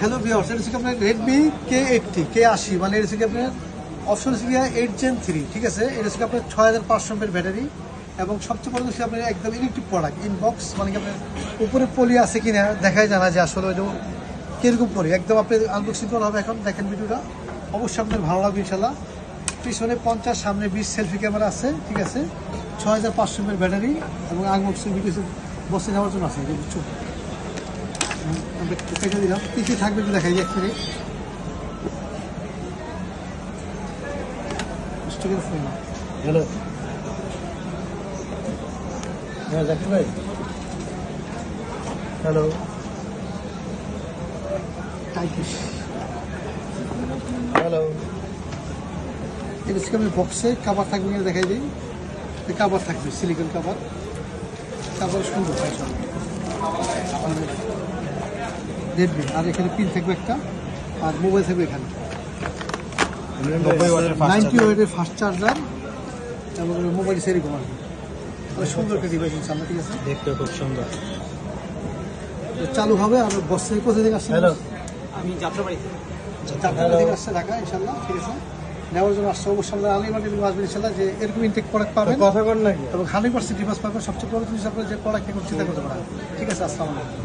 Hello viewers, এটা হচ্ছে আপনার রেডমি K80 মানে এটা হচ্ছে আপনার অপশন হচ্ছে 8 Gen 3, ঠিক আছে। এটা হচ্ছে আপনার 6500 mAh ব্যাটারি এবং সবচেয়ে বড় হচ্ছে আপনার একদম ইলেকট্রিক প্রোডাক্ট। ইনবক্স মানে কি আপনার উপরে পলি আছে কিনা দেখাই জানা যে আসলে ওইটা কিরকম পলি, একদম আপনি আনবক্সিং করা হবে। এখন দেখেন ভিডিওটা, অবশ্যই আপনার ভালো লাগবে ইনশাল্লাহ। পিছনে 50, সামনে 20 সেলফি ক্যামেরা আছে, ঠিক আছে। 6500 mAh ব্যাটারি এবং আনবক্সিং ভিডিও বসে যাওয়ার জন্য আছে। বুঝছো, আমরা কেটে দিলাম, কী কী থাকবে একটু দেখাই। 1 মিনিট। হ্যালো, হ্যাঁ জাকির ভাই, হ্যালো। হ্যালো, এটা হচ্ছে আমি বক্সে কাভার থাকবে কিনা দেখাই দিই। কাভার থাকবে, সিলিকন কাভার। কাভার সুন্দর রেডমি। আর এখানে পিন থাকবে একটা, আর মোবাইল থাকবে এখানে 90 ওয়াটের ফাস্ট চার্জার এবং মোবাইল সেরকম আসবে। সুন্দর একটা ডিভাইস ইনশাআল্লাহ, ঠিক আছে। দেখতে খুব সুন্দর। চালু হবে। আর বক্সে কোথা থেকে আসছে? হ্যালো, আমি যাত্রাবাড়ি থেকে আসছে ঢাকা, ইনশাআল্লাহ, ঠিক আছে। নেওয়ার জন্য আসছে। অবশ্যই আমাদের আনলিমিটেড আসবে ইনশাআল্লাহ, যে এরকম ইনটেক প্রোডাক্ট পাবেন, কথা কর নাকি, এবং 100% ডিভাইস পাবেন। সবচেয়ে বড় জিনিস আপনার যে প্রোডাক্ট নিয়ে চিন্তা করতে পারেন, ঠিক আছে। আসসালামু আলাইকুম।